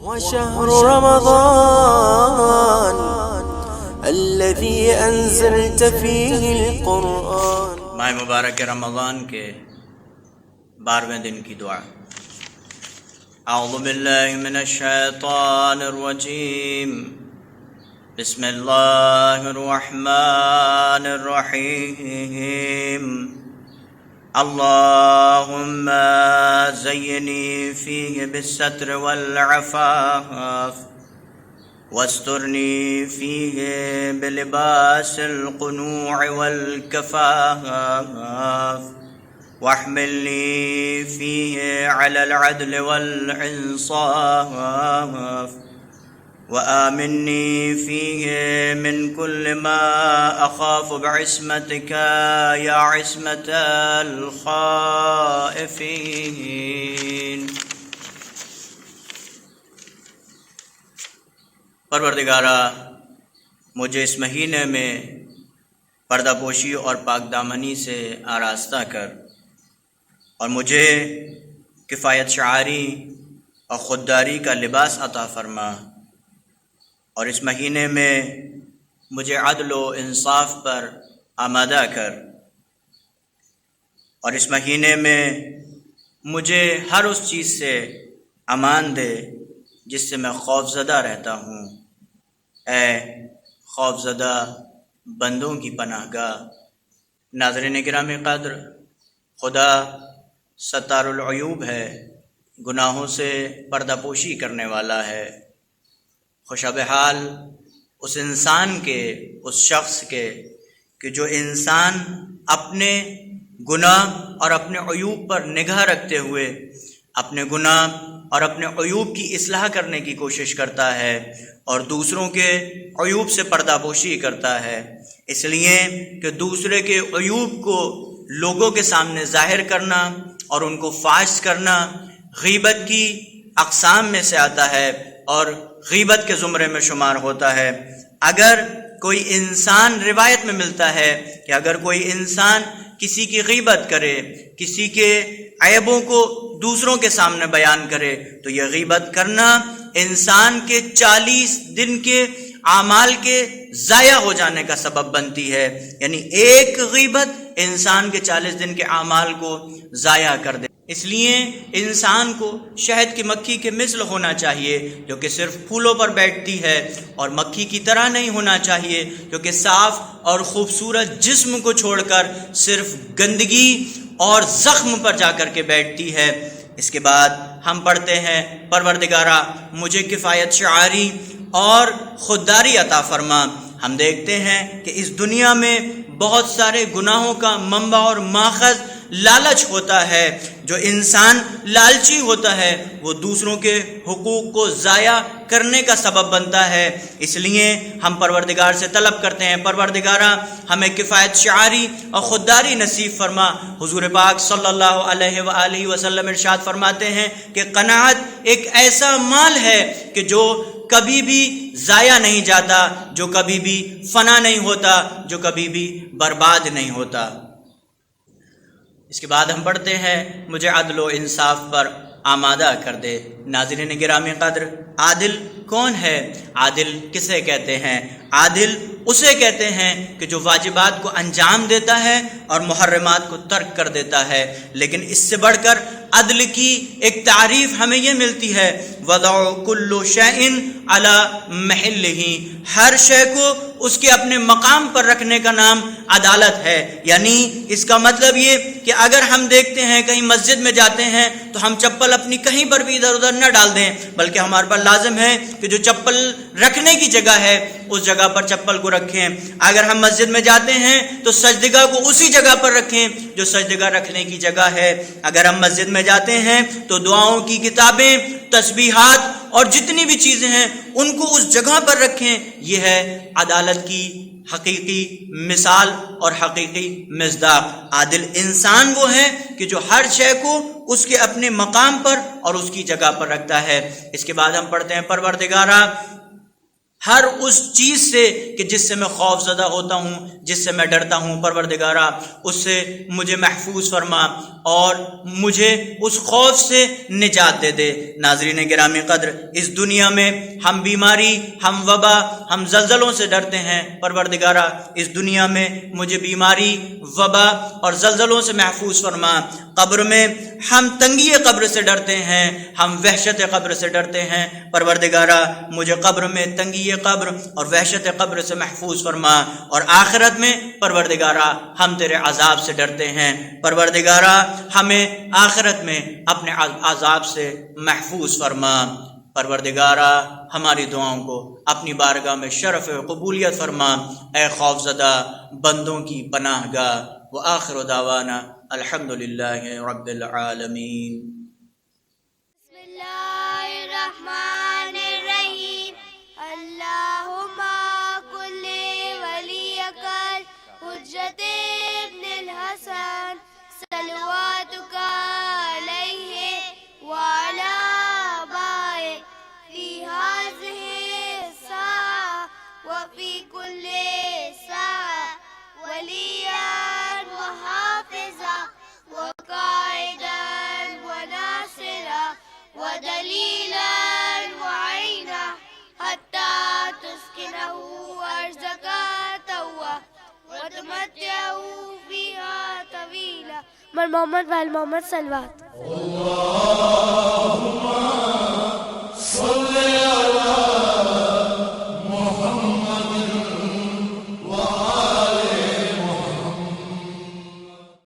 وشهر رمضان الذي أنزلت فيه القرآن. ماہ مبارک رمضان کے 12ویں دن کی دعا. اعوذ باللہ من الشیطان الرجیم. بسم اللہ الرحمن الرحیم. اللهم زيني فيه بالستر والعفاف واسترني فيه بلباس القنوع والكفاف واحملني فيه على العدل والإنصاف وآمني فيه من كل ما أخاف بعصمتك يا عصمة الخائفين. پروردگارا، مجھے اس مہینے میں پردہ پوشی اور پاک دامنی سے آراستہ کر، اور مجھے کفایت شعاری اور خودداری کا لباس عطا فرما، اور اس مہینے میں مجھے عدل و انصاف پر آمادہ کر، اور اس مہینے میں مجھے ہر اس چیز سے امان دے جس سے میں خوف زدہ رہتا ہوں. اے خوف زدہ بندوں کی پناہ گاہ. ناظرین گرامی قدر، خدا ستار العیوب ہے، گناہوں سے پردہ پوشی کرنے والا ہے. خوشا بحال اس انسان کے، اس شخص کے کہ جو انسان اپنے گناہ اور اپنے عیوب پر نگاہ رکھتے ہوئے اپنے گناہ اور اپنے عیوب کی اصلاح کرنے کی کوشش کرتا ہے اور دوسروں کے عیوب سے پردہ پوشی کرتا ہے. اس لیے کہ دوسرے کے عیوب کو لوگوں کے سامنے ظاہر کرنا اور ان کو فاش کرنا غیبت کی اقسام میں سے آتا ہے اور غیبت کے زمرے میں شمار ہوتا ہے. اگر کوئی انسان، روایت میں ملتا ہے کہ اگر کوئی انسان کسی کی غیبت کرے، کسی کے عیبوں کو دوسروں کے سامنے بیان کرے، تو یہ غیبت کرنا انسان کے 40 دن کے اعمال کے ضائع ہو جانے کا سبب بنتی ہے. یعنی ایک غیبت انسان کے 40 دن کے اعمال کو ضائع کر دے. اس لیے انسان کو شہد کی مکھی کے مثل ہونا چاہیے جو کہ صرف پھولوں پر بیٹھتی ہے، اور مکھی کی طرح نہیں ہونا چاہیے جو کہ صاف اور خوبصورت جسم کو چھوڑ کر صرف گندگی اور زخم پر جا کر کے بیٹھتی ہے. اس کے بعد ہم پڑھتے ہیں، پروردگارا مجھے کفایت شعاری اور خودداری عطا فرما. ہم دیکھتے ہیں کہ اس دنیا میں بہت سارے گناہوں کا منبع اور ماخذ لالچ ہوتا ہے. جو انسان لالچی ہوتا ہے وہ دوسروں کے حقوق کو ضائع کرنے کا سبب بنتا ہے. اس لیے ہم پروردگار سے طلب کرتے ہیں، پروردگارا ہمیں کفایت شعاری اور خودداری نصیب فرما. حضور پاک صلی اللہ علیہ وآلہ وسلم ارشاد فرماتے ہیں کہ قناعت ایک ایسا مال ہے کہ جو کبھی بھی ضائع نہیں جاتا، جو کبھی بھی فنا نہیں ہوتا، جو کبھی بھی برباد نہیں ہوتا. اس کے بعد ہم پڑھتے ہیں، مجھے عدل و انصاف پر آمادہ کر دے. ناظرین گرامی قدر، عادل کون ہے؟ عادل کسے کہتے ہیں؟ عادل اسے کہتے ہیں کہ جو واجبات کو انجام دیتا ہے اور محرمات کو ترک کر دیتا ہے. لیکن اس سے بڑھ کر عدل کی ایک تعریف ہمیں یہ ملتی ہے، وضع کل شیء علی محلہ. ہر شے کو اس کے اپنے مقام پر رکھنے کا نام عدالت ہے. یعنی اس کا مطلب یہ کہ اگر ہم دیکھتے ہیں کہیں مسجد میں جاتے ہیں تو ہم چپل اپنی کہیں پر بھی ادھر ادھر نہ ڈال دیں، بلکہ ہمارے پر لازم ہے کہ جو چپل رکھنے کی جگہ ہے اس جگہ پر چپل کو رکھیں. اگر ہم مسجد میں جاتے ہیں تو سجدگاہ کو اسی جگہ پر رکھیں جو سجدگاہ رکھنے کی جگہ ہے. اگر ہم مسجد میں جاتے ہیں تو دعاؤں کی کتابیں، تسبیحات اور جتنی بھی چیزیں ہیں ان کو اس جگہ پر رکھیں. یہ ہے عدالت کی حقیقی مثال اور حقیقی مصداق. عادل انسان وہ ہے کہ جو ہر شے کو اس کے اپنے مقام پر اور اس کی جگہ پر رکھتا ہے. اس کے بعد ہم پڑھتے ہیں، پروردگارا ہر اس چیز سے کہ جس سے میں خوف زدہ ہوتا ہوں، جس سے میں ڈرتا ہوں، پروردگارا اس سے مجھے محفوظ فرما اور مجھے اس خوف سے نجات دے دے۔ ناظرین گرامی قدر، اس دنیا میں ہم بیماری، ہم وبا، ہم زلزلوں سے ڈرتے ہیں، پروردگارا اس دنیا میں مجھے بیماری، وبا اور زلزلوں سے محفوظ فرما۔ قبر میں ہم تنگی قبر سے ڈرتے ہیں، ہم وحشت قبر سے ڈرتے ہیں، پروردگارا مجھے قبر میں تنگی قبر اور وحشت قبر سے محفوظ فرما، اور آخرت میں پروردگارا ہم تیرے عذاب سے ڈرتے ہیں، پروردگارا ہمیں آخرت میں اپنے عذاب سے محفوظ فرما۔ پروردگارا ہماری دعاؤں کو اپنی بارگاہ میں شرف و قبولیت فرما، اے خوفزدہ بندوں کی پناہ گاہ۔ وآخر دعوانا الحمدللہ رب العالمین۔ بسم اللہ الرحمن الرحیم۔ اللہم کل ولیک الحجۃ ابن الحسن صلواتک علیہ وعلی آبائہ فی ہذہ الساعة وفی کل ساعة ولیا وحافظا وقائدا وناصرا ودلیلا وعینا حتی تسکنہ ارضک طوعا وتمتعہ فیہا طویلا۔ محمد وآل محمد صلوات۔